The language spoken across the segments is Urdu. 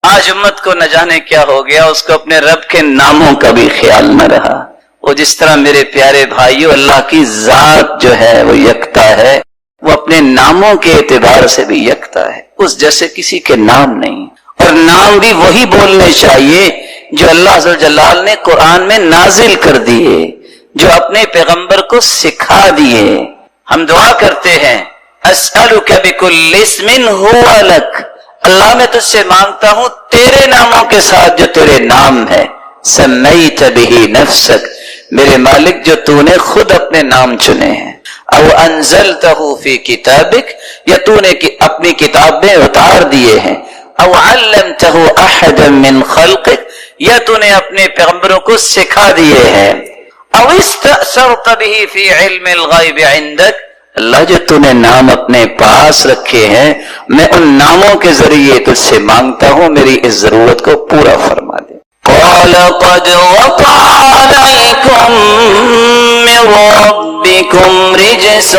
آج امت کو نہ جانے کیا ہو گیا، اس کو اپنے رب کے ناموں کا بھی خیال نہ رہا۔ وہ جس طرح میرے پیارے بھائیو اللہ کی ذات جو ہے وہ یکتا ہے، وہ اپنے ناموں کے اعتبار سے بھی یکتا ہے، اس جیسے کسی کے نام نہیں، اور نام بھی وہی بولنے چاہیے جو اللہ ذو الجلال نے قرآن میں نازل کر دیے، جو اپنے پیغمبر کو سکھا دیے۔ ہم دعا کرتے ہیں اسألک بکل اسم هو لک، اللہ میں تجھ سے مانگتا ہوں تیرے ناموں کے ساتھ جو تیرے نام ہے، سمیت بہ نفسک، میرے مالک جو تو نے خود اپنے نام چنے ہیں، او انزلتہ فی کتابک، یا تو نے اپنی کتاب میں اتار دیے ہیں، او علمتہ احدا من خلقک، یا تو نے اپنے پیغمبروں کو سکھا دیے ہیں، او استأثرت بہ فی علم الغیب عندک، اللہ جو تو نے نام اپنے پاس رکھے ہیں میں ان ناموں کے ذریعے تجھ سے مانگتا ہوں میری اس ضرورت کو پورا فرما دے۔ قال قد وقع عليكم من ربكم رجس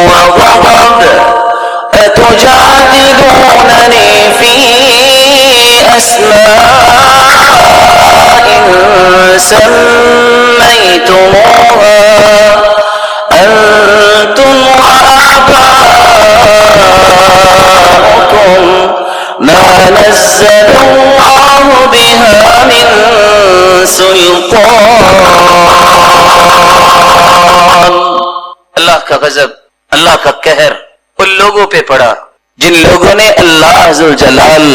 وغضب أتجادلونني في أسماء سميتموها أنتم وآباؤكم ما نزل الله بها من سلطان۔ اللہ کا غضب، اللہ کا قہر ان لوگوں پہ پڑا جن لوگوں نے اللہ ذو الجلال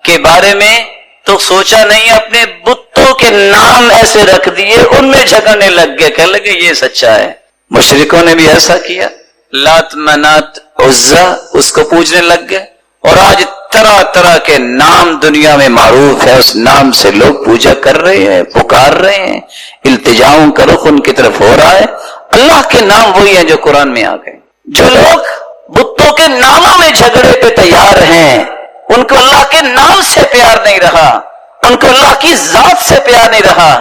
کے بارے میں تو سوچا نہیں، اپنے بتوں کے نام ایسے رکھ دیے، ان میں جھگڑنے لگ گئے، کہنے لگے یہ سچا ہے۔ مشرکوں نے بھی ایسا کیا، لات منات عزا اس کو پوجنے لگ گئے، اور آج طرح طرح کے نام دنیا میں معروف ہے، اس نام سے لوگ پوجا کر رہے ہیں، پکار رہے ہیں، التجاؤں کا رخ ان کی طرف ہو رہا ہے۔ اللہ کے نام وہی ہیں جو قرآن میں آ گئے۔ جو لوگ بتوں کے ناموں میں جھگڑے پہ تیار ہیں، ان کو اللہ کے نام سے پیار نہیں رہا، ان کو اللہ کی ذات سے پیار نہیں رہا،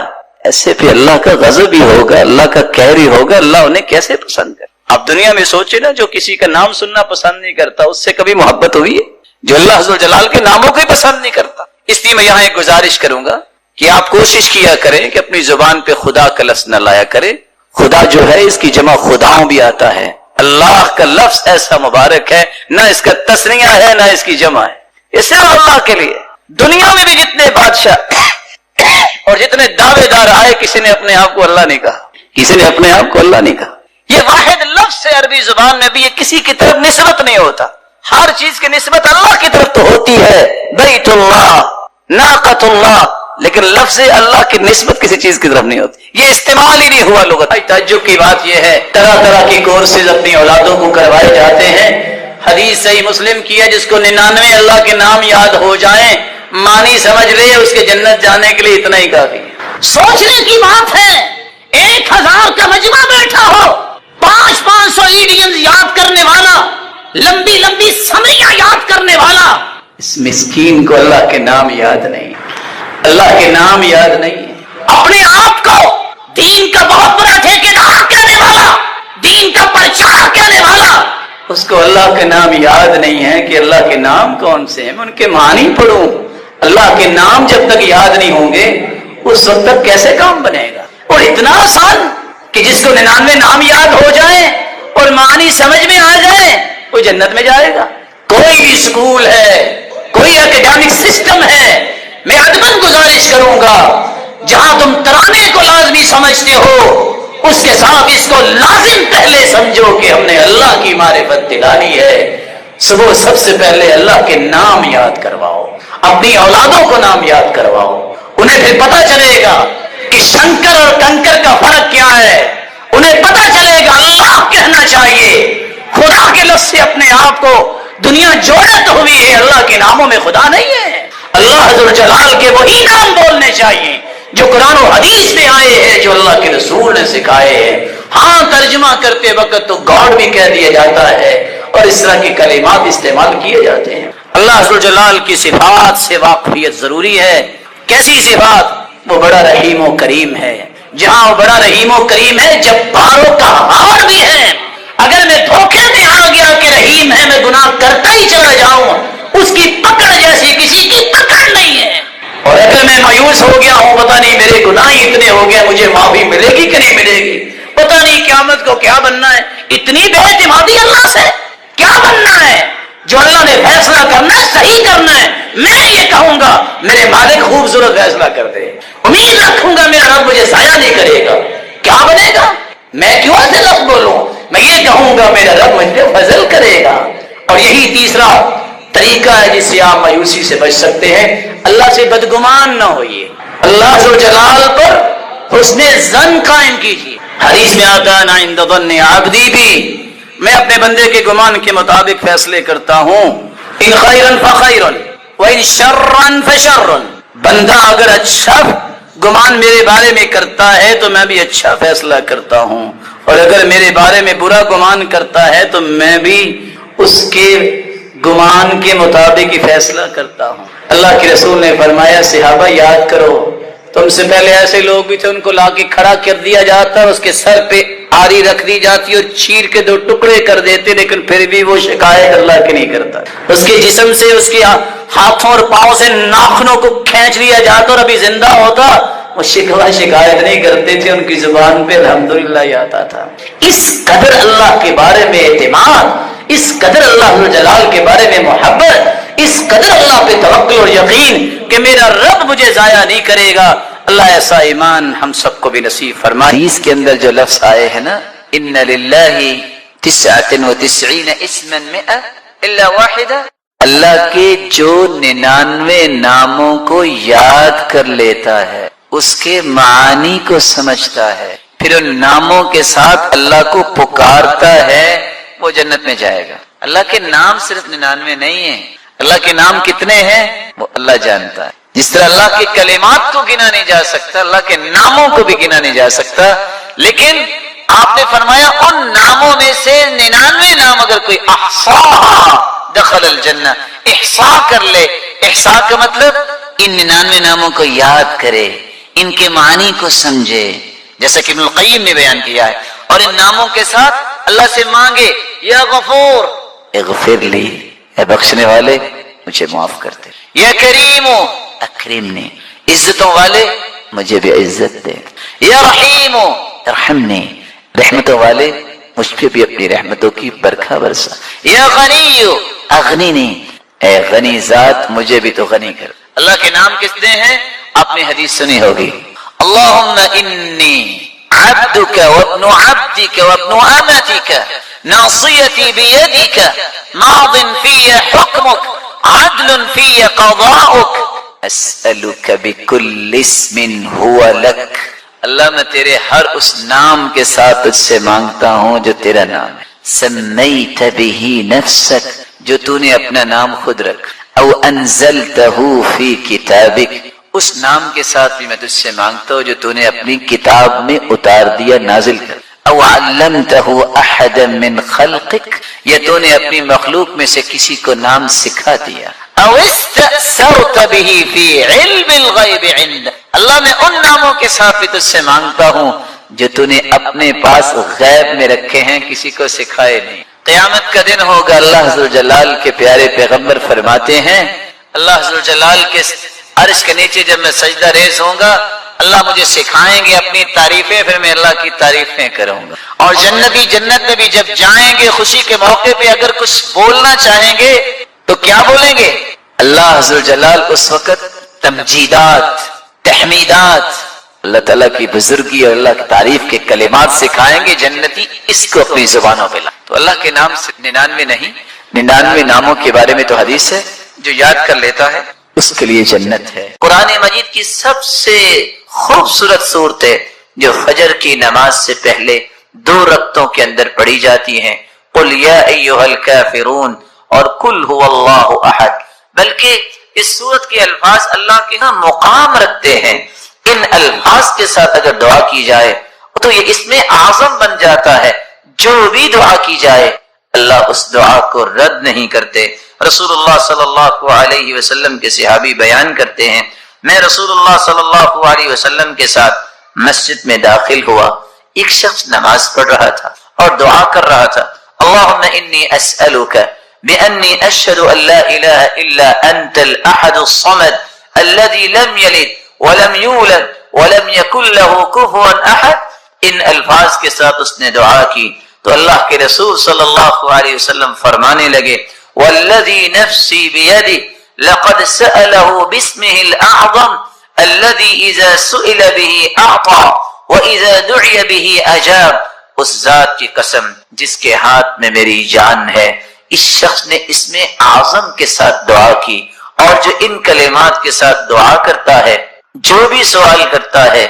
ایسے پہ اللہ کا غضب ہی ہوگا، اللہ کا قہر ہی ہوگا۔ اللہ انہیں کیسے پسند کرے؟ آپ دنیا میں سوچے نا، جو کسی کا نام سننا پسند نہیں کرتا اس سے کبھی محبت ہوئی ہے؟ جو اللہ ذو الجلال کے ناموں کو ہی پسند نہیں کرتا۔ اس لیے میں یہاں ایک گزارش کروں گا کہ آپ کوشش کیا کریں کہ اپنی زبان پہ خدا کا لفظ نہ لایا کرے۔ خدا جو ہے اس کی جمع خداؤں بھی آتا ہے، اللہ کا لفظ ایسا مبارک ہے، نہ اس کا تسنیہ ہے نہ اس کی جمع ہے، اس صرف اللہ کے لیے۔ دنیا میں بھی جتنے بادشاہ اور جتنے دعوے دار آئے، کسی نے اپنے آپ کو اللہ نہیں کہا، کسی نے اپنے آپ کو اللہ نہیں کہا۔ یہ واحد لفظ سے عربی زبان میں بھی یہ کسی کی طرف نسبت نہیں ہوتا، ہر چیز کی نسبت اللہ کی طرف تو ہوتی ہے، بیت اللہ، ناقۃ اللہ، لیکن لفظ اللہ کی نسبت کسی چیز کی طرف نہیں ہوتی، یہ استعمال ہی نہیں ہوا لغت۔ تعجب کی بات یہ ہے، طرح طرح کی کورسز اپنی اولادوں کو کروائے جاتے ہیں۔ حدیث صحیح مسلم کی ہے، جس کو 99 اللہ کے نام یاد ہو جائیں، معنی سمجھ لے اس کے جنت جانے کے لیے اتنا ہی کافی ہے۔ سوچنے کی بات ہے، 1000 کا مجمع بیٹھا ہو، 500 ایڈیمز یاد کرنے والا، لمبی لمبی سمریاں یاد کرنے والا، اس مسکین کو اللہ کے نام یاد نہیں، اللہ کے نام یاد نہیں ہے۔ اپنے آپ کو دین کا بہت بڑا ٹھیکیدار کہنے والا، دین کا پرچار کہنے والا، اس کو اللہ کے نام یاد نہیں ہے کہ اللہ کے نام کون سے ہیں، میں ان کے معنی پڑھوں۔ اللہ کے نام جب تک یاد نہیں ہوں گے اس وقت تک کیسے کام بنے گا؟ اور اتنا آسان کہ جس کو 99 نام یاد ہو جائیں اور معنی سمجھ میں آ جائیں وہ جنت میں جائے گا۔ کوئی بھی اسکول ہے، کوئی اکیڈمک سسٹم ہے، میں ادباً گزارش کروں گا، جہاں تم ترانے کو لازمی سمجھتے ہو اس کے ساتھ اس کو لازم پہلے سمجھو کہ ہم نے اللہ کی معرفت دلانی ہے۔ صبح سب سے پہلے اللہ کے نام یاد کرواؤ، اپنی اولادوں کو نام یاد کرواؤ، انہیں پھر پتہ چلے گا کہ شنکر اور کنکر کا فرق کیا ہے، انہیں پتہ چلے گا اللہ کہنا چاہیے۔ خدا کے لفظ سے اپنے آپ کو دنیا جوڑت ہوئی ہے، اللہ کے ناموں میں خدا نہیں ہے۔ اللہ ذو الجلال کے وہی نام بولنے چاہیے جو قرآن و حدیث میں آئے ہیں، جو اللہ کے رسول نے سکھائے ہیں۔ ہاں، ترجمہ کرتے وقت تو گاڈ بھی کہہ دیا جاتا ہے اور اس طرح کے کلمات استعمال کیے جاتے ہیں۔ اللہ ذو الجلال کی صفات سے واقفیت ضروری ہے۔ کیسی صفات؟ وہ بڑا رحیم و کریم ہے۔ جہاں وہ بڑا رحیم و کریم ہے، جبار کا ہار بھی ہے۔ اگر میں دھوکے میں آ گیا کہ رحیم ہے، میں گناہ کرتا ہی چلا جاؤں، اس کی پکڑ جیسی کسی کی پکڑ نہیں مایوس ہو گیا ہوں، پتہ نہیں میرے گناہ ہی اتنے ہو گئے، مجھے معافی ملے گی کہ نہیں ملے گی، پتہ نہیں قیامت کو کیا بننا ہے، اتنی بے اعتمادی اللہ سے کیا بننا ہے؟ جو اللہ نے فیصلہ کرنا ہے صحیح کرنا ہے. میں یہ کہوں گا میرے مالک خوبصورت فیصلہ کر دے، امید رکھوں گا میرا رب مجھے ضائع نہیں کرے گا. کیا بنے گا؟ میں کیوں ایسے لفظ بولوں؟ میں یہ کہوں گا میرا رب مجھ پہ فضل کرے گا. اور یہی تیسرا طریقہ ہے جس سے آپ مایوسی سے بچ سکتے ہیں. اللہ سے بدگمان نہ ہوئیے، اللہ ذو جلال پر حسن ظن قائم کیجیے. حدیث میں آتا ہے نا عند ظن عبدی بھی، میں اپنے بندے کے گمان کے مطابق فیصلے کرتا ہوں. ان خیرا فخیر وان شرا فشر، بندہ اگر اچھا گمان میرے بارے میں کرتا ہے تو میں بھی اچھا فیصلہ کرتا ہوں، اور اگر میرے بارے میں برا گمان کرتا ہے تو میں بھی اس کے گمان کے مطابق ہی فیصلہ کرتا ہوں. اللہ کے رسول نے فرمایا صحابہ یاد کرو، تم سے پہلے ایسے لوگ بھی تھے، ان کو لا کے کھڑا کر دیا جاتا، اس کے سر پہ آری رکھ دی جاتی اور چیر کے 2 ٹکڑے کر دیتے، لیکن پھر بھی وہ شکایت اللہ کی نہیں کرتا. اس کے جسم سے، اس کے ہاتھوں اور پاؤں سے ناخنوں کو کھینچ لیا جاتا اور ابھی زندہ ہوتا، وہ شکایت نہیں کرتے تھے، ان کی زبان پہ الحمدللہ ہی آتا تھا. اس قدر اللہ کے بارے میں اعتماد، اس قدر اللہ جلال کے بارے میں محبت، اس قدر اللہ پہ توکل اور یقین کہ میرا رب مجھے ضائع نہیں کرے گا. اللہ ایسا ایمان ہم سب کو بھی نصیب فرمائے. حدیث کے اندر جو لفظ آئے ہیں نا، ان للہ 99 اسما 100 الا واحدہ، اللہ کے جو 99 ناموں کو یاد کر لیتا ہے، اس کے معانی کو سمجھتا ہے، پھر ان ناموں کے ساتھ اللہ کو پکارتا ہے، وہ جنت میں جائے گا. اللہ کے نام صرف 99 نہیں ہیں، اللہ کے نام کتنے ہیں وہ اللہ جانتا ہے. جس طرح اللہ کے کلمات کو گنا نہیں جا سکتا، اللہ کے ناموں کو بھی گنا نہیں جا سکتا، لیکن آپ نے فرمایا ان ناموں میں سے 99 نام اگر کوئی احصاها دخل الجنہ، احصاء کر لے. احصاء کا مطلب ان 99 ناموں کو یاد کرے، ان کے معنی کو سمجھے، جیسا کہ ابن القیم نے بیان کیا ہے، اور ان ناموں کے ساتھ اللہ سے مانگے یا غفور اغفر لی، اے بخشنے والے مجھے معاف کر دے، یا کریم اکرمنی، عزتوں والے مجھے بھی عزت دے، یا رحیم ارحمنی، رحمتوں والے مجھ پہ بھی اپنی رحمتوں کی برکھا برسا، یا غنی اغنینی، اے غنی ذات مجھے بھی تو غنی کر. اللہ کے نام کتنے ہیں؟ آپ نے حدیث سنی ہوگی، اللہم انی عبدک وابن عبدک وابن امتک ناصیتی بیدک ماض فی حکمک عدل فی قضاؤک اسألک بکل اسم هو لک. اللہ میں تیرے ہر اس نام کے ساتھ تجھ سے مانگتا ہوں جو تیرا نام ہے، سمیت بہ نفسک، جو تو نے اپنا نام خود رکھ، او انزلتہ فی کتابک، اس نام کے ساتھ بھی میں تجھ سے مانگتا ہوں جو تو نے اپنی کتاب میں اتار دیا، نازل کر، او علمتہ احدا من خلقک، یا تو نے اپنی مخلوق میں سے کسی کو نام سکھا دیا، او استأثرت به فی علم الغیب عندک، اللہ میں ان ناموں کے ساتھ بھی تجھ سے مانگتا ہوں جو تو نے اپنے پاس غیب میں رکھے ہیں، کسی کو سکھائے نہیں. قیامت کا دن ہوگا، اللہ ذوالجلال کے پیارے پیغمبر فرماتے ہیں، اللہ ذوالجلال کے عرش کے نیچے جب میں سجدہ ریز ہوں گا، اللہ مجھے سکھائیں گے اپنی تعریفیں، پھر میں اللہ کی تعریفیں کروں گا. اور جنتی جنت میں بھی جب جائیں گے خوشی کے موقع پہ اگر کچھ بولنا چاہیں گے تو کیا بولیں گے؟ اللہ ذوالجلال اس وقت تمجیدات، تحمیدات، اللہ تعالیٰ کی بزرگی اور اللہ کی تعریف کے کلمات سکھائیں گے. جنتی اس کو اپنی زبانوں پہ لا. تو اللہ کے نام سے 99 نہیں، 99 ناموں کے بارے میں تو حدیث ہے، جو یاد کر لیتا ہے اس کے لیے جنت ہے. قرآن مجید کی سب سے خوبصورت صورت ہے جو فجر کی نماز سے پہلے 2 رکعتوں کے اندر پڑھی جاتی ہیں، قل یا ایھا الکافرون اور قل ھو اللہ احد. بلکہ اس صورت کے الفاظ اللہ کے ہاں مقام رکھتے ہیں. ان الفاظ کے ساتھ اگر دعا کی جائے تو یہ اس میں اعظم بن جاتا ہے. جو بھی دعا کی جائے اللہ اس دعا کو رد نہیں کرتے. رسول اللہ صلی اللہ علیہ وسلم کے صحابی بیان کرتے ہیں، میں رسول اللہ صلی اللہ علیہ وسلم کے ساتھ مسجد میں داخل ہوا، ایک شخص نماز پڑھ رہا تھا اور دعا کر رہا تھا، اللہم انی اسألک بأنی اشہد ان لا الہ الا انت الاحد الصمد الذي لم یلد ولم يولد ولم يكن له كفوا احد، ان الفاظ کے ساتھ اس نے دعا کی تو اللہ کے رسول صلی اللہ علیہ وسلم فرمانے لگے والذی نفسی بیدہ لقد سأله باسمه الأعظم الذي اذا سئل به اعطى واذا دعي به اجاب، اس ذات کی قسم جس کے ہاتھ میں میری جان ہے، اس شخص نے اسم اعظم کے ساتھ دعا کی، اور جو ان کلمات کے ساتھ دعا کرتا ہے، جو بھی سوال کرتا ہے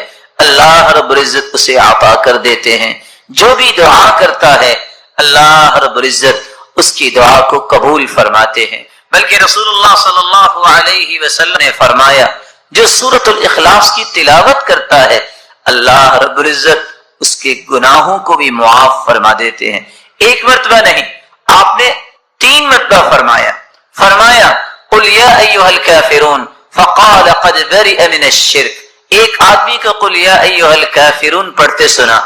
اللہ رب العزت اسے عطا کر دیتے ہیں، جو بھی دعا کرتا ہے اللہ رب العزت اس کی دعا کو قبول فرماتے ہیں۔ بلکہ رسول اللہ صلی اللہ علیہ وسلم نے فرمایا جو سورۃ الاخلاص کی تلاوت کرتا ہے اللہ رب العزت اس کے گناہوں کو بھی معاف فرما دیتے ہیں۔ ایک مرتبہ نہیں، آپ نے 3 مرتبہ فرمایا قل یا ایھا الکافرون فقال قد برئ من الشرک، ایک آدمی کو قل یا ایھا الکافرون پڑھتے سنا،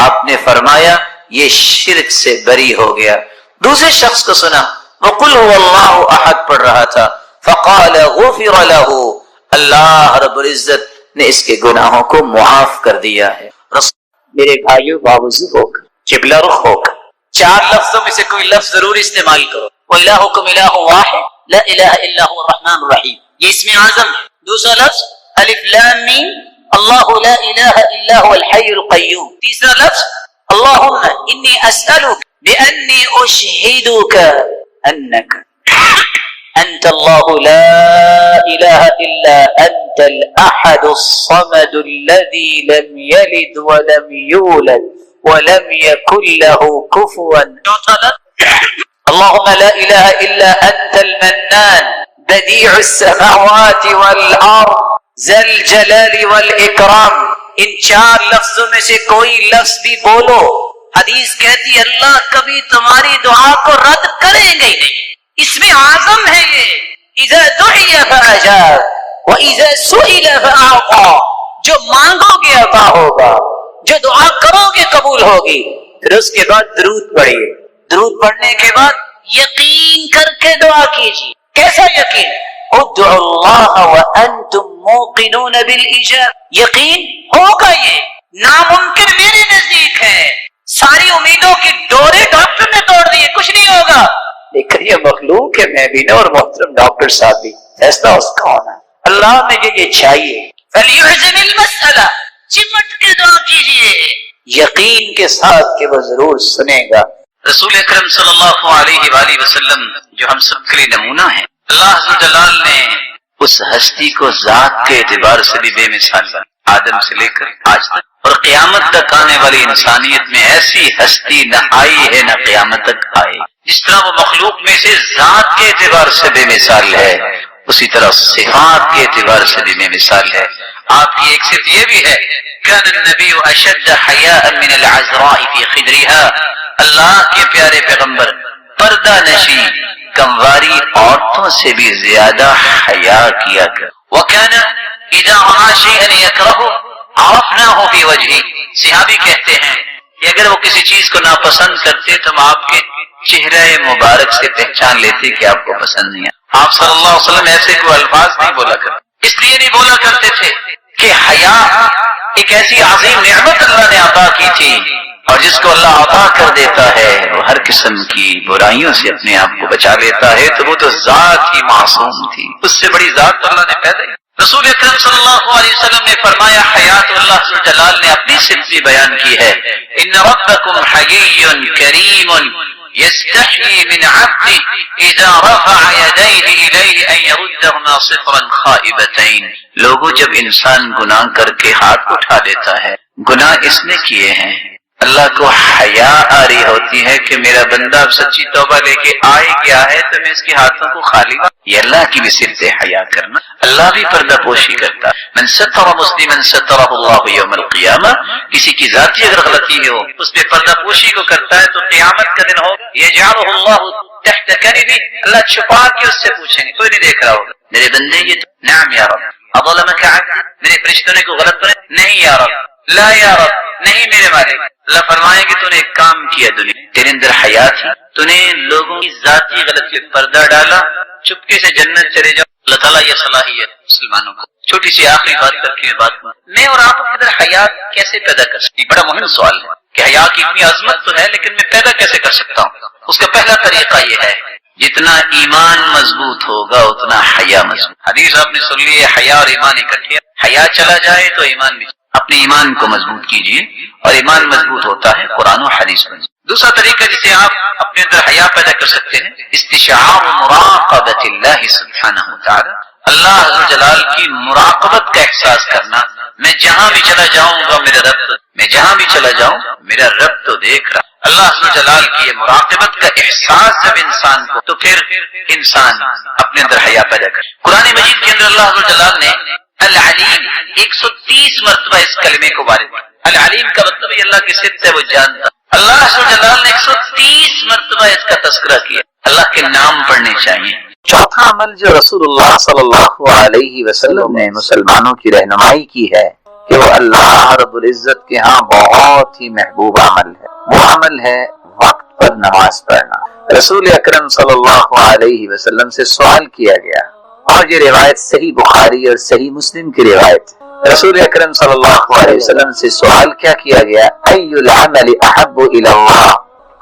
آپ نے فرمایا یہ شرک سے بری ہو گیا۔ دوسرے شخص کو سنا وہ قل هو اللہ احد پڑھ رہا تھا، فقال غفر له، اللہ رب العزت نے اس کے گناہوں کو معاف کر دیا ہے۔ میرے بھائیو باوضو ہو کر، قبلہ رخ ہو کر 4 لفظوں میں سے کوئی لفظ ضرور استعمال کرو۔ وَإِلَٰهُكُمْ إِلَٰهٌ وَاحِدٌ لَا إِلَٰهَ إِلَّا هُوَ الرَّحْمَٰنُ الرَّحِيمُ، یہ اسم اعظم ہے۔ دوسرا لفظ الف لام میم اللہ لا الہ الا هو الحی القیوم۔ تیسرا لفظ اللہم انی اسألک بأنی اشہدک انک انت اللہ لا الہ الا انت الاحد الصمد الذي لم يلد ولم يولد ولم يكن له كفوا اللهم لا اله الا انت المنان بديع السماوات والارض ذا الجلال والاکرام۔ ان 4 لفظوں میں سے کوئی لفظ بھی بولو، حدیث کہتی ہے اللہ کبھی تمہاری دعا کو رد کریں گے ہی نہیں۔ اس میں اعظم ہے یہ، اذا دعی فاجاب واذا سئل فاعطى، جو مانگو گے عطا ہوگا، جو دعا کرو گے قبول ہوگی۔ پھر اس کے بعد درود پڑھیے، درود پڑھنے کے بعد یقین کر کے دعا کیجیے۔ کیسا یقین؟ ادعوا اللہ وانتم موقنون بالاجابہ، یقین ہوگا، یہ ناممکن میرے نزدیک ہے، ساری امیدوں کی ڈورے ڈاکٹر نے توڑ دی، کچھ نہیں ہوگا، لیکن یہ مخلوق ہے، میں بھی نہ اور محترم ڈاکٹر صاحب بھی، فیصلہ اس کا ہونا، اللہ میں یہ چاہیے۔ فلیعزم المسئلہ، چمٹ کے دعا کیجیے یقین کے ساتھ کہ وہ ضرور سنے گا۔ رسول اکرم صلی اللہ علیہ وآلہ وسلم جو ہم سب کے لیے نمونہ ہیں، اللہ عز و جلال نے اس ہستی کو ذات کے اعتبار سے بھی بے مثال بنا، آدم سے لے کر آج تک، اور قیامت تک آنے والی انسانیت میں ایسی ہستی نہ آئی ہے نہ قیامت تک آئے۔ جس طرح وہ مخلوق میں سے ذات کے اعتبار سے بے مثال ہے، اسی طرح صفات کے اعتبار سے بھی بے مثال ہے۔ آپ کی ایک صفت یہ بھی ہے کان النبی اشد حیاء من العذراء فی خدرها، اللہ کے پیارے پیغمبر پردہ نشی کمواری عورتوں سے بھی زیادہ حیا کیا کر۔ وَكَانَ إِذَا رَأَىٰ شَيْئًا يَكْرَهُ عَرَفْنَاهُ فِي وَجْهِهِ، صحابی کہتے ہیں کہ اگر وہ کسی چیز کو ناپسند کرتے تو ہم آپ کے چہرہ مبارک سے پہچان لیتے کہ آپ کو پسند نہیں ہے۔ آپ صلی اللہ علیہ وسلم ایسے کوئی الفاظ نہیں بولا کرتے، اس لیے نہیں بولا کرتے تھے کہ حیا ایک ایسی عظیم نعمت اللہ نے عطا کی تھی، اور جس کو اللہ عطا کر دیتا ہے وہ ہر قسم کی برائیوں سے اپنے آپ کو بچا لیتا ہے، تو وہ تو ذات ہی معصوم تھی، اس سے بڑی ذات اللہ نے پیدا کی۔ رسول اکرم صلی اللہ علیہ وسلم نے فرمایا، حیات اللہ عز و جلال نے اپنی صفت بھی بیان کی ہے، ان ربکم حیی کریم یستحیی من عبدہ اذا رفع یدیہ الیہ ان یردہما صفرا خائبتین۔ لوگوں جب انسان گناہ کر کے ہاتھ اٹھا دیتا ہے، گناہ اس نے کیے ہیں، اللہ کو حیا آ رہی ہوتی ہے کہ میرا بندہ اب سچی توبہ لے کے آئے گیا ہے تو میں اس کے ہاتھوں کو خالی، یہ اللہ کی بھی صفت ہے حیا کرنا۔ اللہ بھی پردہ پوشی کرتا، من ستر مسلما سترہ اللہ یوم القیامہ، کسی کی ذاتی اگر غلطی ہو اس پہ پردہ پوشی کو کرتا ہے تو قیامت کا دن ہوگا یجعلہ اللہ تحت کنفہ، اللہ چھپا کے اس سے پوچھیں گے، کوئی نہیں دیکھ رہا ہوگا، میرے بندے یہ نعم یا رب اظلمک عبدی، میرے فرشتوں نے کوئی غلط تو نہیں یا رب، لا یا رب نہیں میرے مالک۔ اللہ فرمائیں گے تو نے ایک کام کیا دنیا، تیرے اندر حیا تھی، تو نے لوگوں کی ذاتی غلطی پردہ ڈالا، چپکے سے جنت چلے جاؤ، اللہ تعالیٰ یہ صلاحیت مسلمانوں کو. چھوٹی سی آخری بات کر کے بات میں اور آپ اپنے اندر حیا کیسے پیدا کر سکتے ہیں؟ بڑا مہم سوال ہے کہ حیا کی اتنی عظمت تو ہے لیکن میں پیدا کیسے کر سکتا ہوں؟ اس کا پہلا طریقہ یہ ہے جتنا ایمان مضبوط ہوگا اتنا حیا مضبوط. حدیث آپ نے سن لی ہے حیا اور ایمان اکٹھے. حیا چلا جائے تو ایمان بھی. اپنے ایمان کو مضبوط کیجیے اور ایمان مضبوط ہوتا ہے قرآن و حدیث میں. دوسرا طریقہ جسے آپ اپنے اندر حیا پیدا کر سکتے ہیں استشعار مراقبۃ اللہ سبحانہ وتعالی. اللہ عز جلال کی مراقبت کا احساس کرنا. میں جہاں بھی چلا جاؤں گا میرا رب تو دیکھ رہا. اللہ عز جلال کی یہ مراقبت کا احساس جب انسان کو تو پھر انسان اپنے اندر حیا پیدا کر. قرآن مجید کے اندر اللہ عز جلال نے العلیم 130 مرتبہ اس کلمے کو وارد کیا. العلیم کا مطلب یہ اللہ کی صفت ہے، وہ جانتا. اللہ عز جلال نے 130 مرتبہ اس کا تذکرہ کیا. اللہ کے نام پڑھنے چاہیے. چوتھا عمل جو رسول اللہ صلی اللہ علیہ وسلم نے مسلمانوں کی رہنمائی کی ہے کہ وہ اللہ رب العزت کے ہاں بہت ہی محبوب عمل ہے. وہ عمل ہے وقت پر نماز پڑھنا. رسول اکرم صلی اللہ علیہ وسلم سے سوال کیا گیا اور یہ روایت صحیح بخاری اور صحیح مسلم کی روایت. رسول اکرم صلی اللہ علیہ وسلم سے سوال کیا کیا گیا؟ ای العمل احب الی اللہ،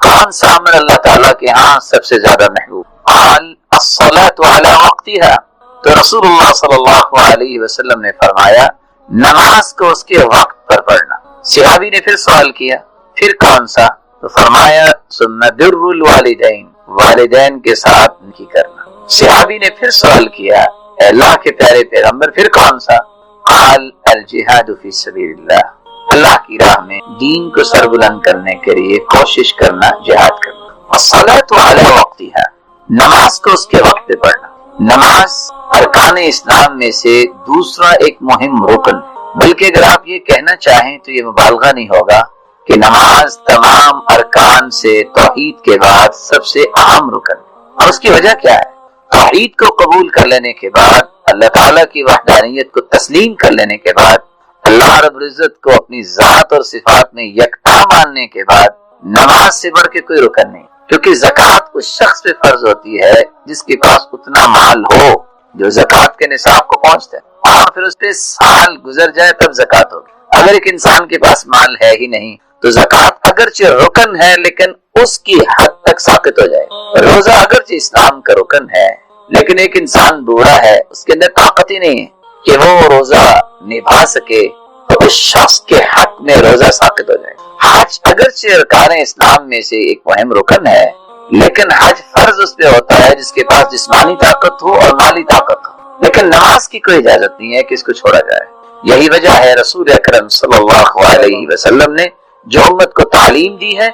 کون سا عمل اللہ تعالیٰ کے ہاں سب سے زیادہ محبوب؟ قال الصلاۃ علی وقتها. تو رسول اللہ صلی اللہ علیہ وسلم نے فرمایا نماز کو اس کے وقت پر پڑھنا. صحابی نے پھر سوال کیا پھر کون سا؟ تو فرمایا ثم بر الوالدین، والدین کے ساتھ نیکی کرنا. صحابی نے پھر سوال کیا اے اللہ کے پیارے پیغمبر پھر کون سا؟ قال الجہاد فی سبیل اللہ، اللہ کی راہ میں دین کو سربلند کرنے کے لیے کوشش کرنا، جہاد کرنا. الصلاۃ علی وقتها، نماز کو اس کے وقت پہ پڑھنا. نماز ارکان اسلام میں سے دوسرا ایک مہم رکن، بلکہ اگر آپ یہ کہنا چاہیں تو یہ مبالغہ نہیں ہوگا کہ نماز تمام ارکان سے توحید کے بعد سب سے اہم رکن. اور اس کی وجہ کیا ہے؟ توحید کو قبول کر لینے کے بعد، اللہ تعالیٰ کی وحدانیت کو تسلیم کر لینے کے بعد، اللہ رب العزت کو اپنی ذات اور صفات میں یکتا ماننے کے بعد نماز سے بڑھ کے کوئی رکن نہیں. کیونکہ زکوٰۃ اس شخص پہ فرض ہوتی ہے جس کے پاس اتنا مال ہو جو زکوٰۃ کے نصاب کو پہنچتا ہے، اور پھر اس پہ سال گزر جائے تب زکوٰۃ ہوگی. اگر ایک انسان کے پاس مال ہے ہی نہیں تو زکوٰۃ اگرچہ رکن ہے لیکن اس کی حد تک ساقط ہو جائے. روزہ اگرچہ اسلام کا رکن ہے لیکن ایک انسان بوڑھا ہے، اس کے اندر طاقت ہی نہیں ہے کہ وہ روزہ نبھا سکے تو اس شخص کے حق میں روزہ ساقط ہو جائے. حج اگرچہ ارکان اسلام میں سے ایک مہم رکن ہے لیکن حج فرض اس پہ ہوتا ہے جس کے پاس جسمانی طاقت ہو اور مالی طاقت ہو. لیکن نماز کی کوئی اجازت نہیں ہے کہ اس کو چھوڑا جائے. یہی وجہ ہے رسول اکرم صلی اللہ علیہ وسلم نے جو امت کو تعلیم دی ہے،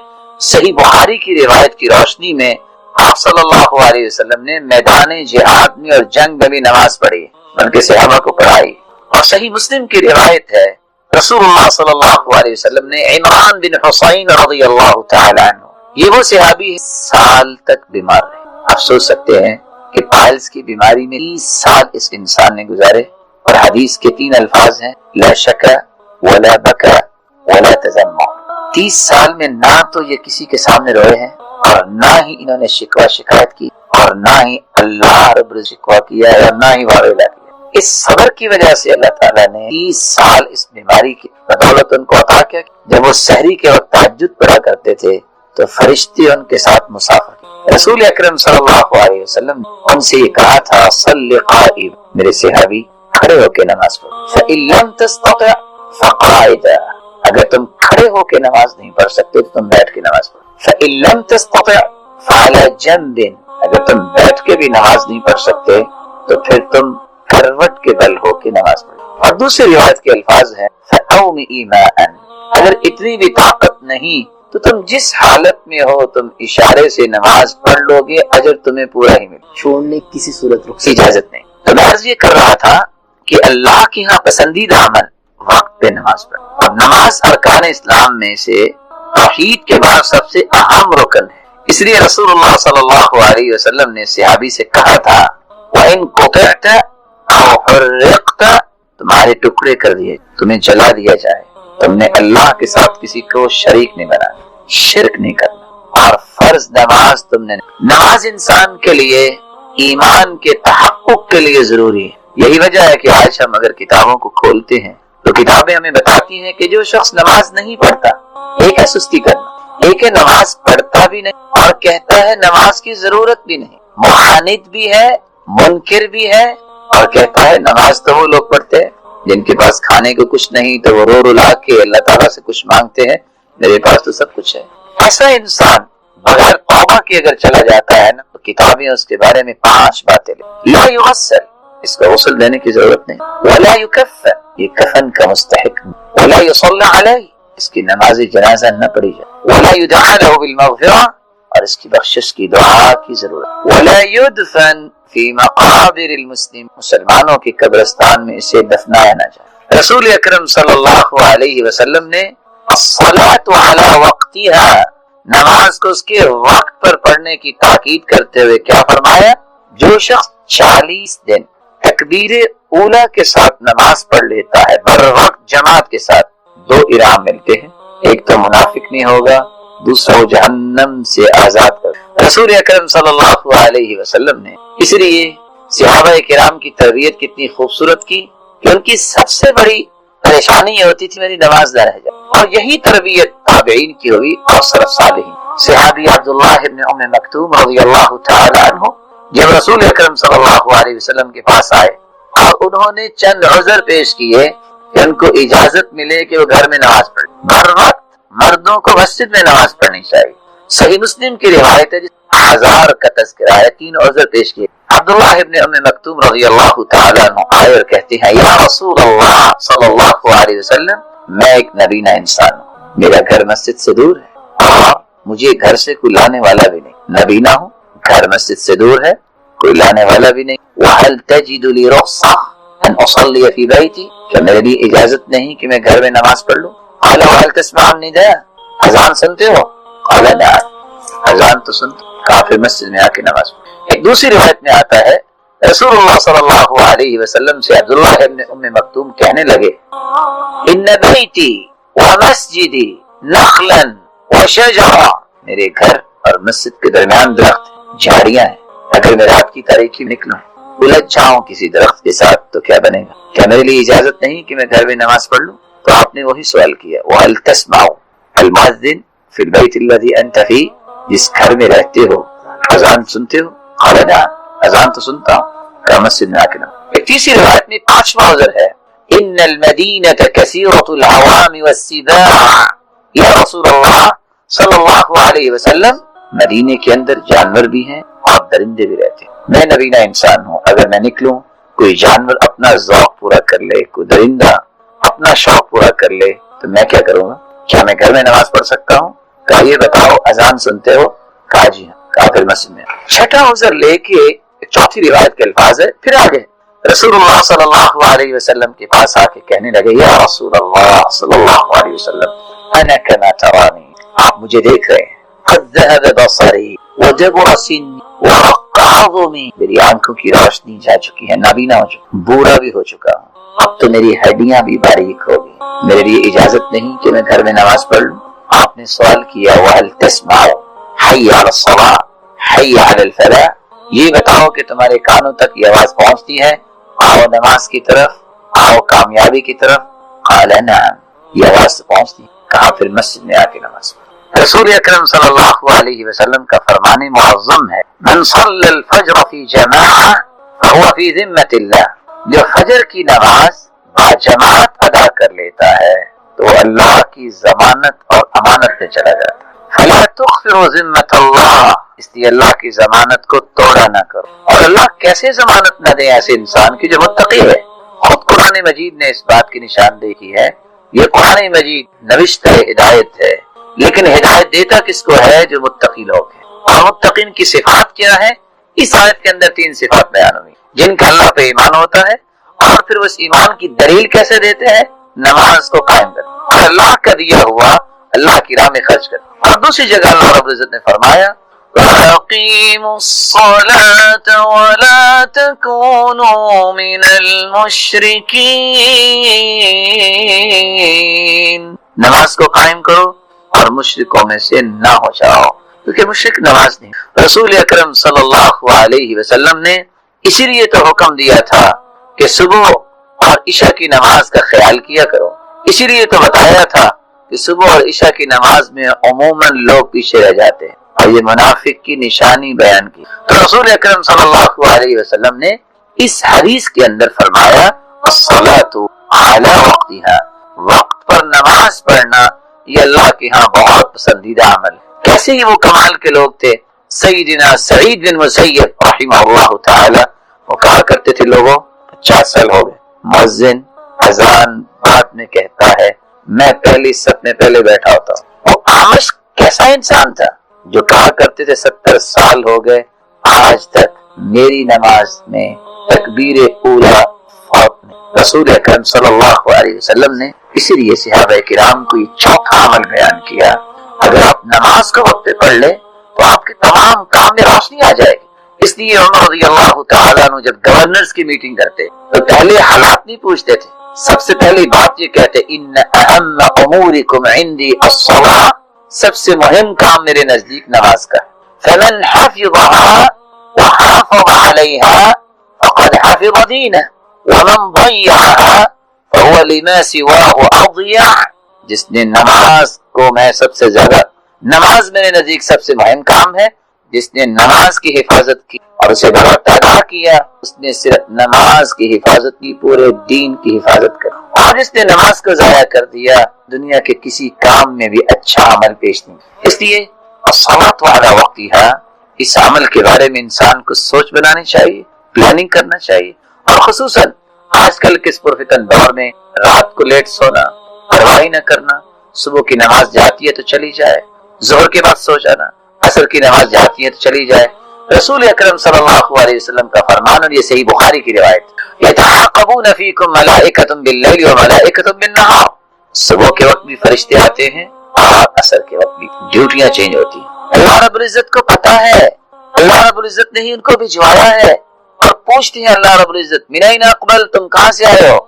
صحیح بخاری کی روایت کی روشنی میں آپ صلی اللہ علیہ وسلم نے میدان جہاد میں اور جنگ میں بھی نماز پڑھی، بلکہ صحابہ کو پڑھائی. اور صحیح مسلم کی روایت ہے رسول اللہ صلی اللہ علیہ وسلم نے عمران بن حسین رضی اللہ تعالی عنہ، یہ وہ صحابی سال تک بیمار رہے. آپ سوچ سکتے ہیں کہ پائلز کی بیماری میں 30 سال اس انسان نے گزارے. اور حدیث کے 3 الفاظ ہیں لا شکا ولا بکا ولا تزمع. 30 سال میں نہ تو یہ کسی کے سامنے روئے ہیں اور نہ ہی انہوں نے شکوہ شکایت کی اور نہ ہی اللہ رب العزت شکوہ کیا ہے اور نہ ہی واویلا کیا. اس صبر کی وجہ سے اللہ تعالیٰ نے 30 سال اس بیماری کی بدولت ان کو عطا کیا. جب وہ سحری کے وقت تہجد پڑھا کرتے تھے تو فرشتے ان کے ساتھ مسافر کی. رسول اکرم صلی اللہ علیہ وسلم ان سے یہ کہا تھا صلی قائم، میرے صحابی کھڑے ہو کے نماز پڑھو. فإن لم تستطع فقاعدا، اگر تم کھڑے ہو کے نماز نہیں پڑھ سکتے تو تم بیٹھ کے نماز پڑھو. فإن لم تستطع فعلى جنب، اگر تم بیٹھ کے بھی نماز نہیں پڑھ سکتے تو پھر تم کروٹ کے بل ہو کے نماز پڑھو. اور دوسری روایت کے الفاظ ہیں فأومئ ماء، اگر اتنی بھی طاقت نہیں تو تم جس حالت میں ہو تم اشارے سے نماز پڑھ لو گے، اجر تمہیں پورا ہی ملے. چھوڑنے کسی صورت رخ اجازت نہیں. تو میں عرض یہ کر رہا تھا کہ اللہ کے ہاں پسندیدہ عمل وقت پہ نماز پڑھ. اور نماز ارکان اسلام میں سے توحید کے بعد سب سے اہم رکن ہے. اس لیے رسول اللہ صلی اللہ علیہ وسلم نے صحابی سے کہا تھا وَإِن قُطِعْتَ أَوْ حُرِّقْتَ، تمہارے ٹکڑے کر دیے، تمہیں جلا دیا جائے، تم نے اللہ کے ساتھ کسی کو شریک نہیں بنانا، شرک نہیں کرنا، اور فرض نماز تم نے. نماز انسان کے لیے ایمان کے تحقق کے لیے ضروری ہے۔ یہی وجہ ہے کہ آج ہم اگر کتابوں کو کھولتے ہیں تو کتابیں ہمیں بتاتی ہیں کہ جو شخص نماز نہیں پڑھتا، ایک ہے سستی کرنا، ایک ہے نماز پڑھتا بھی نہیں اور کہتا ہے نماز کی ضرورت بھی نہیں، معاند بھی ہے، منکر بھی ہے، اور کہتا ہے نماز تو وہ لوگ پڑھتے ہیں جن کے پاس کھانے کو کچھ نہیں تو وہ رو رلا کے اللہ تعالیٰ سے کچھ مانگتے ہیں، میرے پاس تو سب کچھ ہے۔ ایسا انسان بغیر توبہ کے اگر چلا جاتا ہے نا تو کتابیں اس کے بارے میں 5 باتیں لا یغسل، اس کا غسل دینے کی ضرورت نہیں، ولا یکفن، یہ کفن کا مستحق نہیں، ولا یصلی علیہ، اس کی نماز جنازہ نہ پڑھی جائے، ولا یدعى له بالمغفرہ، اور اس کی بخشش کی دعا کی ضرورت، ولا یدفن فی مقابر المسلم، مسلمانوں کی قبرستان میں اسے دفنایا نہ جائے۔ رسول اکرم صلی اللہ علیہ وسلم نے الصلاۃ علی وقتها، نماز کو اس کے وقت پر پڑھنے کی تاکید کرتے ہوئے کیا فرمایا؟ جو شخص 40 دن تکبیر اولا کے ساتھ نماز پڑھ لیتا ہے بر وقت جماعت کے ساتھ، 2 انعام ملتے ہیں، ایک تو منافق نہیں ہوگا، دوسرا وہ جہنم سے آزاد کر۔ رسول اکرم صلی اللہ علیہ وسلم نے اس لیے صحابہ کرام کی تربیت کتنی خوبصورت کی کہ ان کی سب سے بڑی پریشانی یہ ہوتی تھی میری نماز نہ رہ جائے، اور یہی تربیت تابعین کی ہوئی اور سلف صالحین۔ صحابی عبداللہ ابن ام مکتوم رضی اللہ تعالی عنہ جب رسول اکرم صلی اللہ علیہ وسلم کے پاس آئے اور انہوں نے چند عذر پیش کیے کہ ان کو اجازت ملے کہ وہ گھر میں نماز پڑھیں، ہر وقت مردوں کو مسجد میں نماز پڑھنی چاہیے۔ صحیح مسلم کی روایت ہے جس 1000 کا تذکرہ ہے، 3 عذر پیش کیے۔ عبداللہ ابن ام مکتوم رضی اللہ تعالی عنہ آئے اور کہتے ہیں یا رسول اللہ صلی اللہ علیہ وسلم، میں ایک نبینہ انسان ہوں، میرا گھر مسجد سے دور ہے اور مجھے گھر سے کوئی لانے والا بھی نہیں، نبینہ ہوں، گھر مسجد سے دور ہے، کوئی لانے والا بھی نہیں، وَهَلْ تَجِدُ لِي رُخْصَةً أَنْ أُصَلِّيَ فِي بَيْتِي، کیا میرے لیے اجازت نہیں کہ میں گھر میں نماز پڑھ لوں؟ قال وَهَلْ تَسْمَعُ النِّدَاءَ، اذان سنتے ہو؟ قال نعم، اذان تو سنتے، کافر مسجد میں آ کے نماز پڑھ۔ ایک دوسری روایت میں آتا ہے رسول اللہ صلی اللہ علیہ وسلم سے عبداللہ ابن ام مکتوم کہنے لگے ان بیتی ومسجدی نخلا وشجرا، میرے گھر اور مسجد کے درمیان درخت جھاڑیاں ہیں، اگر میں رات کی تاریکی میں نکلوں الجھ جاؤں کسی درخت کے ساتھ تو کیا بنے گا؟ کیا میرے لیے اجازت نہیں کہ میں گھر میں نماز پڑھ لوں؟ تو آپ نے وہی سوال کیا وَهَلْ تَسْمَعُ الْمُؤَذِّنَ فِي الْبَيْتِ الَّذِي أَنْتَ فِيهِ، جس گھر میں رہتے ہو اذان سنتے ہو؟ قال نعم، اذان تو سنتا ہوں، کہ مسجد میں آ کے نماز۔ ایک تیسری روایت میں 5واں عذر ہے ان المدینۃ کثیرۃ العوام والسباع، یا رسول اللہ صلی اللہ علیہ وسلم مدینے کے اندر جانور بھی ہیں اور درندے بھی رہتے ہیں، میں نبینہ انسان ہوں، اگر میں نکلوں کوئی جانور اپنا ذوق پورا کر لے، کوئی درندہ اپنا شوق پورا کر لے تو میں کیا کروں گا؟ کیا میں گھر میں نماز پڑھ سکتا ہوں؟ کہا یہ بتاؤ اذان سنتے ہو؟ کہا جی ہاں۔ کہا پھر مسجد میں۔ چھٹا عذر لے کے چوتھی روایت کے الفاظ ہے، پھر آگے رسول اللہ صلی اللہ علیہ وسلم کے پاس آ کے کہنے لگے یا رسول اللہ صلی اللہ علیہ وسلم انا کما ترانی، آپ مجھے دیکھ رہے ہیں، قد ذهب بصری وجبر سنی ورق عظمی، میری آنکھوں کی روشنی جا چکی ہے، نابینا ہو چکا، بوڑھا بھی ہو چکا ہوں، اب تو میری ہڈیاں بھی باریک ہو گئی، میرے لیے اجازت نہیں کہ میں گھر میں نماز پڑھ لوں؟ آپ نے سوال کیا وَهَلْ تَسْمَعُ حَيَّ عَلَى الصَّلَاةِ حَيَّ عَلَى الْفَلَاحِ، یہ بتاؤ کہ تمہارے کانوں تک یہ آواز پہنچتی ہے آؤ نماز کی طرف، آؤ کامیابی کی طرف؟ قال نعم، یہ آواز پہنچتی ہے۔ کہا پھر مسجد میں آ کے نماز پڑھ۔ رسول اکرم صلی اللہ علیہ وسلم کا فرمان معظم ہے من صلی الفجر فی جماعہ فهو فی ذمۃ اللہ، جو فجر کی نماز باجماعت ادا کر لیتا ہے تو اللہ کی ضمانت اور امانت میں چلا جاتا ہے۔ فلا تخفر ذمۃ اللہ، اس لیے اللہ کی ضمانت کو توڑا نہ کرو، اور اللہ کیسے ضمانت نہ دے ایسے انسان کی جو متقی ہے؟ خود قرآن مجید نے اس بات کی نشاندہی کی ہے، یہ قرآن مجید نوشتہ ہدایت ہے، لیکن ہدایت دیتا کس کو ہے؟ جو متقی لوگ ہیں۔ اور متقین کی صفات کیا ہے؟ اس آیت کے اندر 3 صفات بیان ہوئی جن کا اللہ پہ ایمان ہوتا ہے، اور پھر اس ایمان کی دلیل کیسے دیتے ہیں؟ نماز کو قائم کر، اور اللہ کا دیا ہوا اللہ کی راہ میں خرچ کر۔ اور دوسری جگہ اللہ رب العزت نے فرمایا وَأَقِيمُوا الصَّلَاةَ وَلَا تَكُونُوا مِنَ الْمُشْرِكِينَ، نماز کو قائم کرو اور مشرکوں میں سے نہ ہو جاؤ۔ کیونکہ مشرک نماز نہیں. رسول اکرم صلی اللہ علیہ وسلم نے اسی لیے تو حکم دیا تھا کہ صبح اور عشاء کی نماز کا خیال کیا کرو. اسی لیے تو بتایا تھا کہ صبح اور عشاء کی نماز میں عموماً لوگ پیچھے رہ جاتے ہیں اور یہ منافق کی نشانی بیان کی. تو رسول اکرم صلی اللہ علیہ وسلم نے اس حدیث کے اندر فرمایا الصلاۃ علی وقتها، وقت پر نماز پڑھنا یہ اللہ کے ہاں بہت پسندیدہ عمل ہے. کیسے یہ وہ کمال کے لوگ تھے. سیدنا سعید بن مسیب رحمہ اللہ تعالی وہ کہا کرتے تھے لوگوں 50 سال ہو گئے مؤذن اذان بعد میں کہتا ہے میں پہلی صف میں پہلے بیٹھا ہوتا ہوں. وہ آمش کیسا انسان تھا جو کہا کرتے تھے 70 سال ہو گئے آج تک میری نماز میں تکبیر اولا فوت نہیں. رسول اکرم صلی اللہ علیہ وسلم نے اسی لیے صحابہ کرام کو یہ چوتھا عمل بیان کیا. اگر آپ نماز کو وقت پہ پڑھ لیں تو آپ کے تمام کام میں روشنی آ جائے گی. اس لیے عمر رضی اللہ تعالیٰ عنہ جب گورنرز کی میٹنگ کرتے تو پہلے حالات نہیں پوچھتے تھے. سب سے پہلی بات یہ کہتے ان اہم امورکم عندی الصلاۃ، سب سے مہم کام میرے نزدیک نماز کا. فمن حفظها وحافظ عليها فقد حفظ دینه ومن ضيعها فهو لما سواه اضيع. جس نے نماز کو میں سب سے زیادہ، نماز میرے نزدیک سب سے مہم کام ہے. جس نے نماز کی حفاظت کی اور اسے بہت ادا کیا اس نے صرف نماز کی حفاظت کی، پورے دین کی حفاظت کر. اور جس نے نماز کو ضائع کر دیا دنیا کے کسی کام میں بھی اچھا عمل پیش نہیں. اس لیے الصلاۃ علی وقتها، اس عمل کے بارے میں انسان کو سوچ بنانی چاہیے، پلاننگ کرنا چاہیے. اور خصوصاً آج کل کے اس پرفتن دور میں رات کو لیٹ سونا، پرواہی نہ کرنا، صبح کی نماز جاتی ہے تو چلی جائے، ظہر کے بعد سو جانا، عصر کی نماز جاتی ہے تو چلی جائے. رسول اکرم صلی اللہ علیہ وسلم کا فرمان اور یہ صحیح بخاری کی روایت یتعاقبون فیکم ملائکۃ باللیل وملائکۃ بالنہار، صبح کے وقت بھی فرشتے آتے ہیں اور عصر کے وقت بھی ڈیوٹیاں چینج ہوتی ہیں. اللہ رب العزت کو پتا ہے، اللہ رب العزت نے ہی ان کو بھجوایا ہے. اور پوچھتے ہیں اللہ رب العزت من این اقبل، تم کہاں سے آئے ہو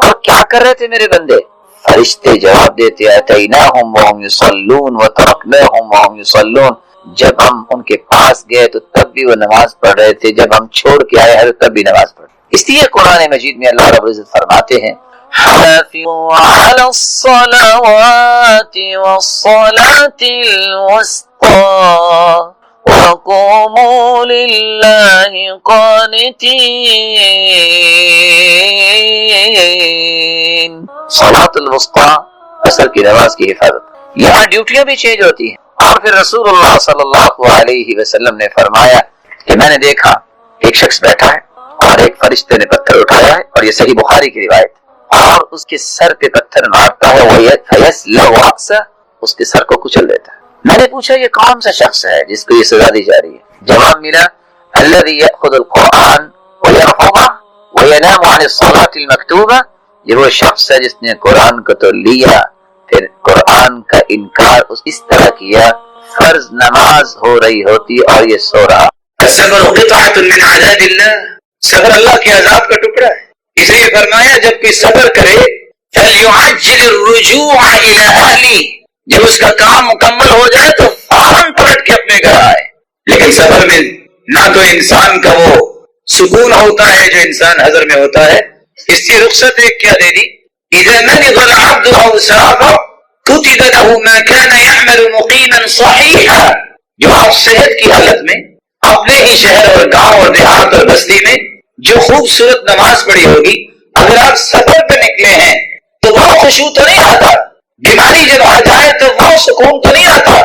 اور کیا کر رہے تھے میرے بندے؟ فرشتے جواب دیتے اتیناہم وہم یصلون وترکناہم وہم یصلون، جب ہم ان کے پاس گئے تو تب بھی وہ نماز پڑھ رہے تھے، جب ہم چھوڑ کے آئے ہیں تب بھی نماز پڑھ رہے. اس لیے قرآن مجید میں اللہ رب العزت فرماتے ہیں حافظوا علی الصلوات والصلاة الوسطى وقوموا للہ قانتین. صلاۃ الوسطیٰ، عصر کی نماز کی حفاظت. یہاں ڈیوٹیاں بھی چینج ہوتی ہیں. اور پھر رسول اللہ صلی اللہ علیہ وسلم نے فرمایا کہ میں نے دیکھا ایک شخص بیٹھا ہے اور ایک فرشتے نے پتھر اٹھایا ہے، اور یہ صحیح بخاری کی روایت، اور اس کے سر پہ پتھر مارتا ہے وَيَسْلَوْ رَأْسَهُ، اس کے سر کو کچل دیتا ہے. میں نے پوچھا یہ کون سا شخص ہے جس کو یہ سزا دی جا رہی ہے؟ جواب ملا الذي يأخذ القرآن ويرفضه وينام عن الصلاة المكتوبة، یہ وہ شخص ہے جس نے قرآن کو تو لیا پھر قرآن کا انکار اس طرح کیا فرض نماز ہو رہی ہوتی اور یہ سو رہا. الصبر قطعۃ من عذاب اللہ، صبر اللہ کے عذاب کا ٹکڑا ہے. اس لیے فرمایا جب کوئی صبر کرے فلیعجل الرجوع الی اہلہ، جب اس کا کام مکمل ہو جائے تو فوراً پلٹ کے اپنے گھر آئے. لیکن صبر میں نہ تو انسان کا وہ سکون ہوتا ہے جو انسان حضر میں ہوتا ہے. اس سے رخصت ایک کیا دے دی اذا مرض العبد او سافر كتب له ما كان يعمل مقيما صحيحا. جو آپ صحت کی حالت میں اپنے ہی شہر اور گاؤں اور دیہات اور بستی میں جو خوبصورت نماز پڑھی ہوگی، اگر آپ سفر پہ نکلے ہیں تو وہ خوشبو تو نہیں آتا، بیماری جب آ جائے تو وہ سکون تو نہیں آتا.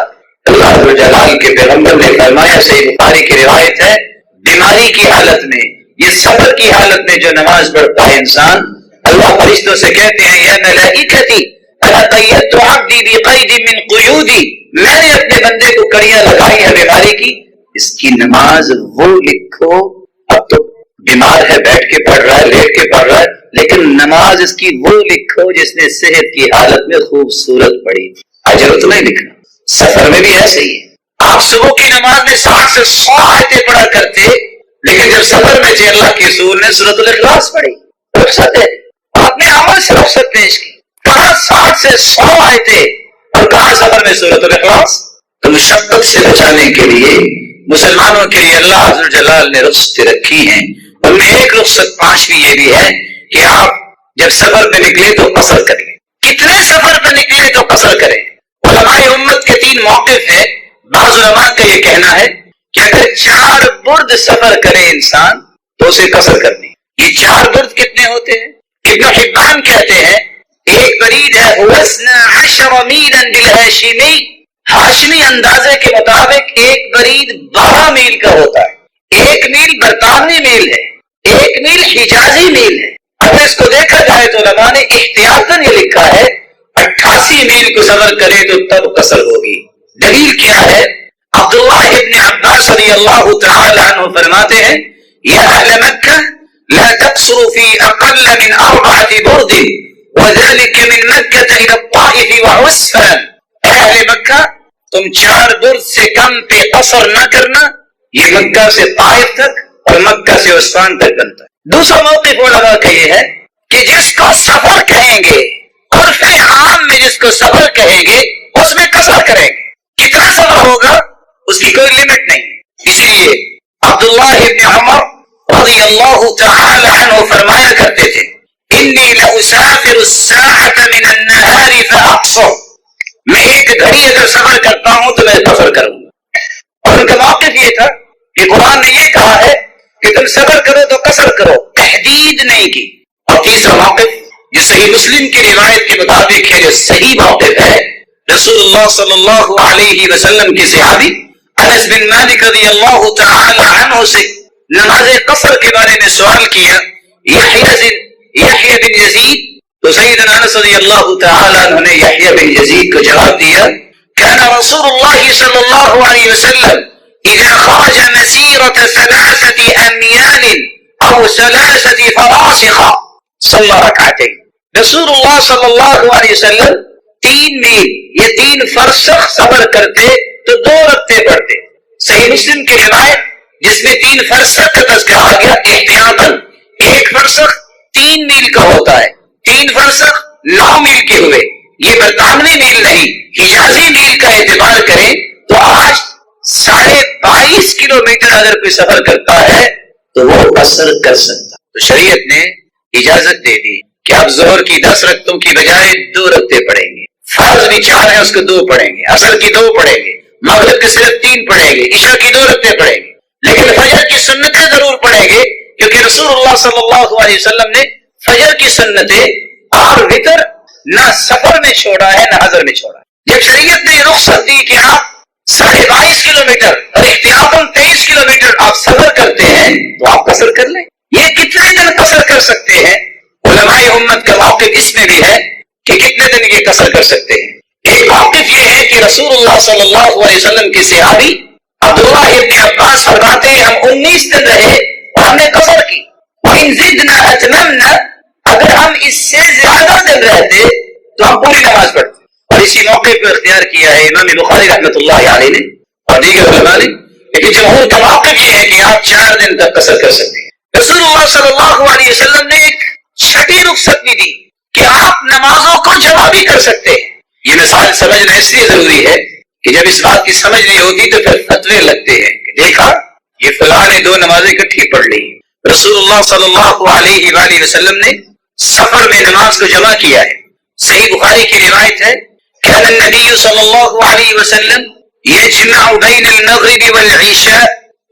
اللہ جلال کے پیغمبر نے فرمایا، صحیح بخاری کی روایت ہے، بیماری کی حالت میں، یہ سفر کی حالت میں جو نماز پڑھتا ہے انسان، اللہ فرشتوں سے کہتے ہیں یا ملائکتی انا قیدت عبدی بقید من قیودی، میں نے اپنے بندے کو کڑیاں لگائی ہیں بیماری کی، اس کی نماز وہ لکھو. اب تو بیمار ہے، بیٹھ کے پڑھ رہا ہے، لیٹ کے پڑھ رہا ہے، لیکن نماز اس کی وہ لکھو جس نے صحت کی حالت میں خوبصورت پڑھی. اجر اتنا ہی لکھنا. سفر میں بھی ایسے ہی ہے. آپ صبح کی نماز میں 60 سے 100 آیتیں پڑھا کرتے، لیکن جب سفر میں تھے اللہ کے رسول نے سورۃ الاخلاص پڑھی. رخصت ہے، اپنے عمل سے رخصت پیش کی. کہاں 60 سے 100 آیتیں اور کہاں سفر میں سورۃ الاخلاص. تو مشقت سے بچانے کے لیے مسلمانوں کے لیے اللہ عز و جلال نے رخصتیں رکھی ہیں. ان میں ایک رخصت پانچویں یہ بھی ہے کہ آپ جب سفر پہ نکلے تو قصر کریں. کتنے سفر پہ نکلے تو قصر کریں. علماء امت کے 3 موقف ہیں. بعض علماء کا یہ کہنا ہے کہ اگر 4 برد سفر کرے انسان تو اسے قصر کرنی. یہ 4 برد کتنے ہوتے ہیں؟ ابن حبان کہتے ہیں ایک برید ہے 12 میلا بالہاشمی. ہاشمی اندازے کے مطابق ایک برید 12 میل کا ہوتا ہے. 1 میل برطانوی میل ہے, 1 میل حجازی میل ہے. اگر اس کو دیکھا جائے تو علماء نے احتیاطاً یہ لکھا ہے 88 میل کو سفر کرے تو تب قصر ہوگی. دلیل کیا ہے؟ عبداللہ ابن عباس رضی اللہ تعالی عنہ فرماتے ہیں یا اہل مکہ لا تقصروا في اقل من 4 برد وذلك من مکہ الى الطائف وعسفان. اہل مکہ تم 4 برد سے کم پہ قصر نہ کرنا. یہ مکہ سے طائف تک اور مکہ سے عسفان تک بنتا ہے. دوسرا موقف علماء کا یہ ہے کہ جس کو سفر کہیں گے عرف عام میں جس کو سفر کہیں گے اس میں قصر کریں گے. کتنا سفر ہوگا اس کی کوئی لمٹ نہیں. اس لیے عبداللہ ابن عمر رضی اللہ تعالی عنہ فرمایا کرتے تھے انی لاسافر الساعة من النهار فاقصر. میں ایک گھڑی اگر سفر کرتا ہوں تو میں قصر کروں گا. اور ان کا موقف یہ تھا کہ قرآن نے یہ کہا ہے کہ تم سفر کرو تو قصر کرو, تحدید نہیں کی. اور تیسرا موقف جو صحیح مسلم کی روایت کے مطابق ہے, جو صحیح موقف ہے, رسول اللہ صلی اللہ علیہ وسلم کے صحابی انس بن مالک رضی اللہ تعالی عنہ سے نماز قصر کے بارے میں سوال کیا یحییٰ بن یزید. تو سیدنا انس رضی اللہ تعالی عنہ نے یحییٰ بن یزید کو جواب دیا كان رسول الله صلى الله عليه وسلم إذا خرج مسيرة 3 أميال أو 3 فراسخ صلى ركعتين. رسول اللہ صلی اللہ علیہ وسلم 3 میل یا 3 فرسخ سفر کرتے تو 2 رکعتیں پڑھتے. صحیح مسلم کی روایت جس میں 3 فرسخ کا تذکرہ آ گیا احتیاطاً 1 فرسخ 3 میل کا ہوتا ہے, 3 فرسخ 9 میل کے ہوئے. یہ برطانوی میل نہیں, حجازی میل کا اعتبار کریں تو آج 22.5 کلومیٹر اگر کوئی سفر کرتا ہے تو وہ قصر کر سکتا. تو شریعت نے اجازت دے دی کہ آپ ظہر کی 10 رکعتوں کی بجائے 2 رکعتیں پڑھیں گے. فرض بھی 4 ہے اس کو 2 پڑھیں گے, عصر کی 2 پڑھیں گے, مغرب کی صرف 3 پڑھیں گے, عشاء کی 2 رکعتیں پڑھیں گے. لیکن فجر کی سنتیں ضرور پڑھیں گے کیونکہ رسول اللہ صلی اللہ علیہ وسلم نے فجر کی سنتیں اور وتر نہ سفر میں چھوڑا ہے نہ حضر میں چھوڑا ہے. جب شریعت نے رخصت دی کہ آپ 22.5 کلومیٹر اور احتیاطاً 23 کلومیٹر آپ سفر کرتے ہیں تو آپ قصر کر لیں. یہ کتنے دن قصر کر سکتے ہیں؟ علماء امت کا موقف اس میں بھی ہے کہ کتنے دن یہ قصر کر سکتے ہیں. ایک موقف یہ ہے کہ رسول اللہ صلی اللہ علیہ وسلم کے صحابی عبداللہ ابن عباس فرماتے ہیں ہم 19 دن رہے اور ہم نے قصر کی. وَإِن زِدْنَا أَتْمَمْنَا, اگر ہم اس سے زیادہ دن رہتے تو ہم پوری نماز پڑھتے. اور اسی موقع پر اختیار کیا ہے امام بخاری رحمۃ اللہ علیہ نے اور دیگر علماء نے. لیکن جمہور کا موقف یہ ہے کہ آپ 4 دن تک قصر کر سکتے ہیں. رسول اللہ صلی اللہ علیہ وسلم نے ایک 6ٹھی رخصت بھی دی کہ آپ نمازوں کو جمع بھی کر سکتے ہیں. یہ مثال سمجھنا اس لیے ضروری ہے کہ جب اس بات کی سمجھ نہیں ہوتی تو پھر فتوے لگتے ہیں کہ دیکھا یہ فلاں نے 2 نمازیں اکٹھی پڑھ لی. رسول اللہ صلی اللہ علیہ وآلہ وسلم نے سفر میں نماز کو جمع کیا ہے. صحیح بخاری کی روایت ہے كان النبي صلى الله عليه وسلم يجمع بين المغرب والعشاء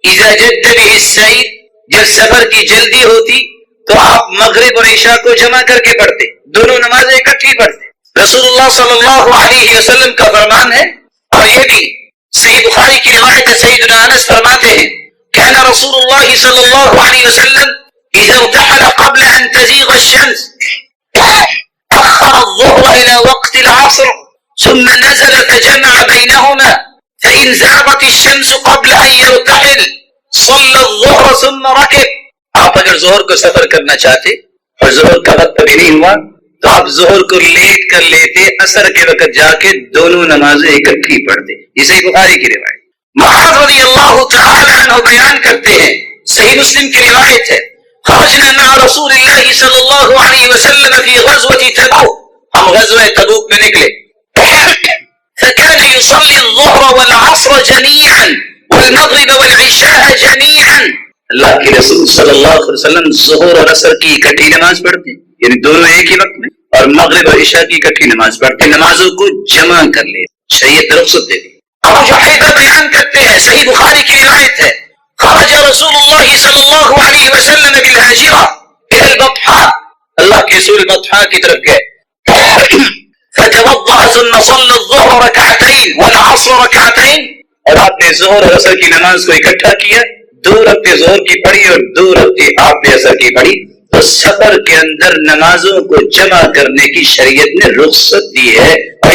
اذا جد به السير. جب سفر کی جلدی ہوتی تو آپ مغرب اور عشاء کو جمع کر کے پڑھتے, دونوں نمازیں اکٹھی پڑھتے. رسول اللہ صلی اللہ علیہ وسلم کا فرمان ہے اور یہ بھی صحیح بخاری کی روایت ہے. سیدنا انس فرماتے ہیں كان رسول الله صلی اللہ علیہ وسلم اذا ارتحل قبل ان تزيغ الشمس اخر الظهر الى وقت العصر ثم نزل فجمع بينهما فإن زاغت الشمس قبل أن يرتحل صلى الظهر ثم ركب. آپ اگر ظہر کو سفر کرنا چاہتے اور ظہر کا وقت ابھی نہیں ہوا تو آپ ظہر کو لیٹ کر لیتے, عصر کے وقت جا کے دونوں نمازیں اکٹھی پڑھتے. یہ صحیح بخاری کی روایت. معاذ رضی اللہ تعالی عنہ بیان کرتے ہیں, صحیح مسلم کی روایت ہے خرجنا مع رسول اللہ صلی اللہ علیہ وسلم فی غزوة تبوک. ہم غزوہ تبوک میں نکلے فكان يصلي الظهر والعصر والمغرب والعشاء جميعا. اللہ کے رسول صلی اللہ علیہ وسلم ظہر اور عصر کی اکٹھی نماز پڑھتے ہیں، یعنی دونوں ایک ہی وقت میں، اور مغرب اور عشاء کی اکٹھی نماز پڑھتے ہیں، نمازوں کو جمع کر لے. شریعت رخصت دے دی. ابو جحیفہ بیان کرتے ہیں، صحیح بخاری کی روایت ہے، خرج رسول اللہ صلی اللہ علیہ وسلم بالهاجرة الى البطحاء. اللہ کے رسول بطحاء کی طرف گئے، فتوضأ ثم صلى الظهر ركعتين والعصر ركعتين. اور آپ نے ظہر اور عصر کی نماز کو اکٹھا کیا، 2 رکعتیں ظہر کی پڑھی اور 2 رکعتیں آپ نے عصر کی پڑھی. تو سفر کے اندر نمازوں کو جمع کرنے کی شریعت نے رخصت دی ہے. اور